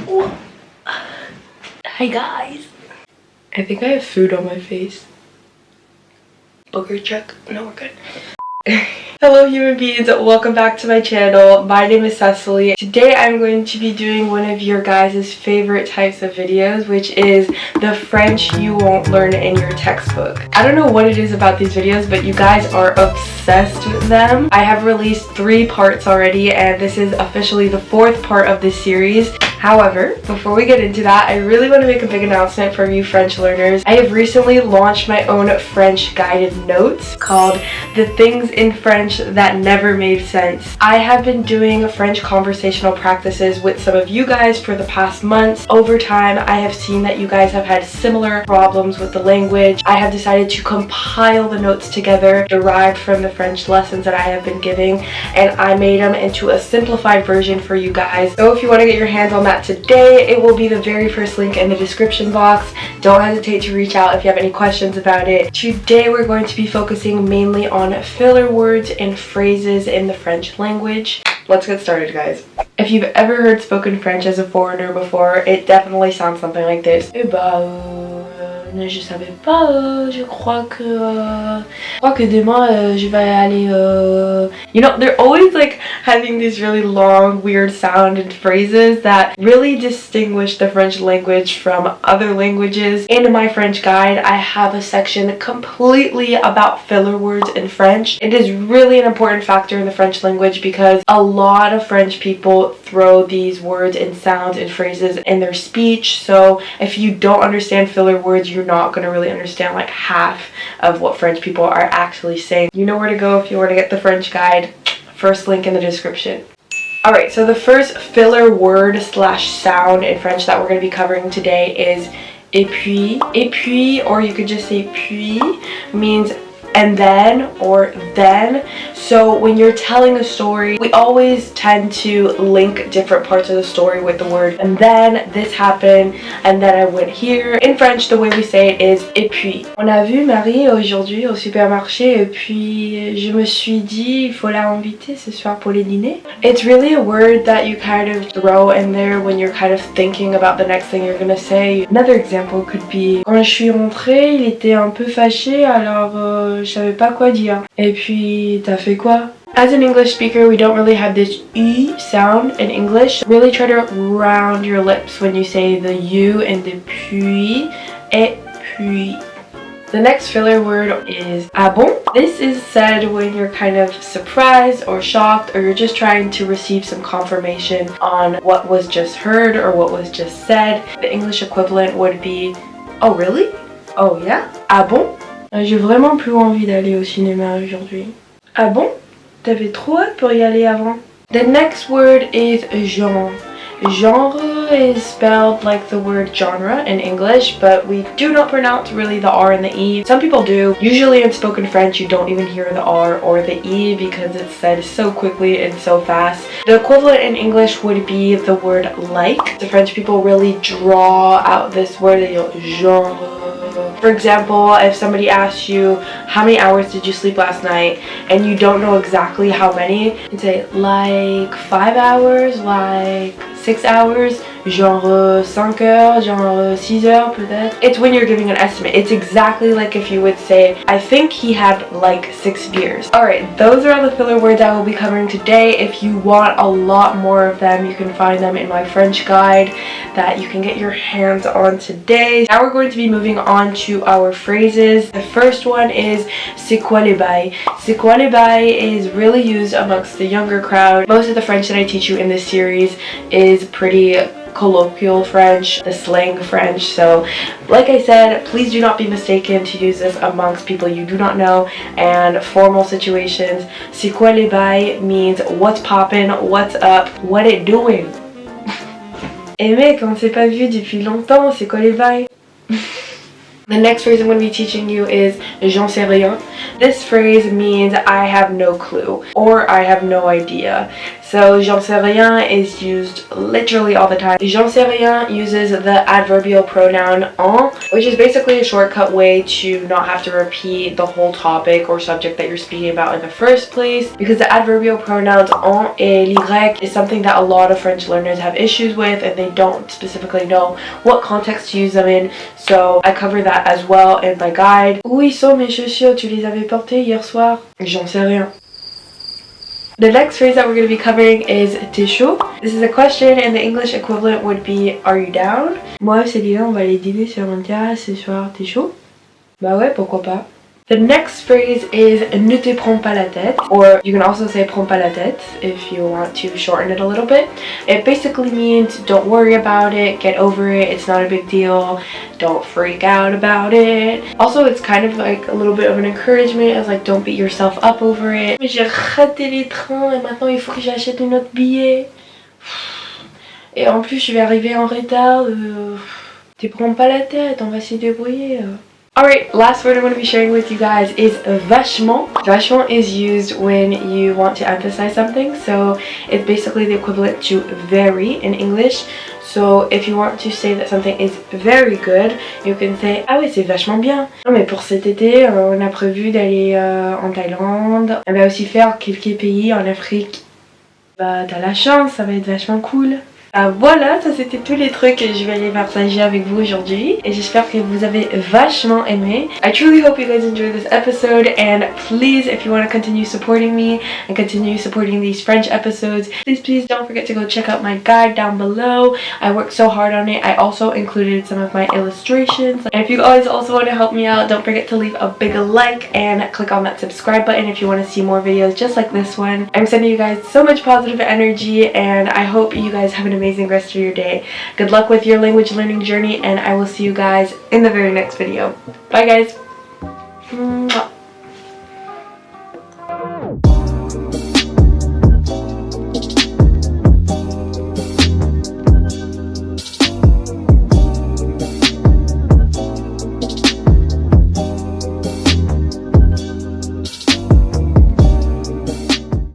Hi guys. I think I have food on my face. Booger check. No, we're good. Hello human beings, welcome back to my channel. My name is Cecily. Today I'm going to be doing one of your guys' favorite types of videos, which is the French you won't learn in your textbook. I don't know what it is about these videos, but you guys are obsessed with them. I have released 3 parts already, and this is officially the 4th part of this series. However, before we get into that, I really want to make a big announcement for you French learners. I have recently launched my own French guided notes called The Things in French That Never Made Sense. I have been doing French conversational practices with some of you guys for the past months. Over time, I have seen that you guys have had similar problems with the language. I have decided to compile the notes together derived from the French lessons that I have been giving, and I made them into a simplified version for you guys. So if you want to get your hands on that today, it will be the very first link in the description box. Don't hesitate to reach out if you have any questions about it. Today we're going to be focusing mainly on filler words and phrases in the French language. Let's get started, guys. If you've ever heard spoken French as a foreigner before, it definitely sounds something like this. Eh bah, je savais pas, je crois que demain je vais aller You know, they're always like having these really long, weird sounded phrases that really distinguish the French language from other languages. In my French guide, I have a section completely about filler words in French. It is really an important factor in the French language because a lot of French people throw these words and sounds and phrases in their speech. So if you don't understand filler words, you're not going to really understand like half of what French people are actually saying. You know where to go if you want to get the French guide. First link in the description. Alright, so the first filler word slash sound in French that we're going to be covering today is et puis. Et puis, or you could just say puis, means and then or then. So when you're telling a story, we always tend to link different parts of the story with the word and then this happened and then I went here. In French, the way we say it is et puis. On a vu Marie aujourd'hui au supermarché et puis je me suis dit il faut la inviter ce soir pour le dîner. It's really a word that you kind of throw in there when you're kind of thinking about the next thing you're gonna say. Another example could be quand je suis rentrée, il était un peu fâché alors je savais pas quoi dire. Et puis, t'as fait quoi? As an English speaker, we don't really have this E sound in English. Really try to round your lips when you say the U and the puis, et puis. The next filler word is ah bon? This is said when you're kind of surprised or shocked or you're just trying to receive some confirmation on what was just heard or what was just said. The English equivalent would be oh really? Oh yeah? Ah bon? J'ai vraiment plus envie d'aller au cinéma aujourd'hui. Ah bon? T'avais trop hâte pour y aller avant? The next word is genre. Genre is spelled like the word genre in English, but we do not pronounce really the R and the E. Some people do. Usually in spoken French, you don't even hear the R or the E because it's said so quickly and so fast. The equivalent in English would be the word like. The French people really draw out this word, genre. For example, if somebody asks you how many hours did you sleep last night and you don't know exactly how many, you say like 5 hours, like 6 hours, genre 5 heures, genre 6 heures peut-être. It's when you're giving an estimate. It's exactly like if you would say, I think he had like 6 beers. Alright, those are all the filler words I will be covering today. If you want a lot more of them, you can find them in my French guide that you can get your hands on today. Now we're going to be moving on to our phrases. The first one is c'est quoi les bails? C'est quoi les bails is really used amongst the younger crowd. Most of the French that I teach you in this series is pretty colloquial French, the slang French. So like I said, please do not be mistaken to use this amongst people you do not know and formal situations. C'est quoi les bails means what's poppin', what's up, what it doing. Eh mec, on s'est pas vu depuis longtemps, c'est quoi les bails? The next phrase I'm going to be teaching you is j'en sais rien. This phrase means I have no clue or I have no idea. So j'en sais rien is used literally all the time. J'en sais rien uses the adverbial pronoun en, which is basically a shortcut way to not have to repeat the whole topic or subject that you're speaking about in the first place, because the adverbial pronouns en et l'y is something that a lot of French learners have issues with, and they don't specifically know what context to use them in. So I cover that as well in my guide. Où y sont mes chaussures? Tu les avais portées hier soir? J'en sais rien. The next phrase that we're going to be covering is t'es chaud. This is a question, and the English equivalent would be are you down? Moi, Céline, on va aller dîner sur une terrasse ce soir. T'es chaud? Bah ouais, pourquoi pas. The next phrase is ne te prends pas la tête, or you can also say prends pas la tête if you want to shorten it a little bit. It basically means don't worry about it, get over it, it's not a big deal, don't freak out about it. Also, it's kind of like a little bit of an encouragement as like don't beat yourself up over it. Mais j'ai raté les trains et maintenant il faut que j'achète un autre billet. Et en plus je vais arriver en retard. Te prends pas la tête, on va s'y débrouiller. Alright, last word I'm going to be sharing with you guys is vachement. Vachement is used when you want to emphasize something, so it's basically the equivalent to very in English. So if you want to say that something is very good, you can say ah ouais, c'est vachement bien. Non mais pour cet été, on a prévu d'aller en Thaïlande. On va aussi faire quelques pays en Afrique. Bah t'as la chance, ça va être vachement cool. Voilà, ça c'était tous les trucs que je vais aller partager avec vous aujourd'hui, et j'espère que vous avez vachement aimé. I truly hope you guys enjoyed this episode, and please, if you want to continue supporting me and continue supporting these French episodes, please don't forget to go check out my guide down below. I worked so hard on it. I also included some of my illustrations, and if you guys also want to help me out, don't forget to leave a big like and click on that subscribe button if you want to see more videos just like this one. I'm sending you guys so much positive energy, and I hope you guys have an amazing rest of your day. Good luck with your language learning journey, and I will see you guys in the very next video. Bye guys.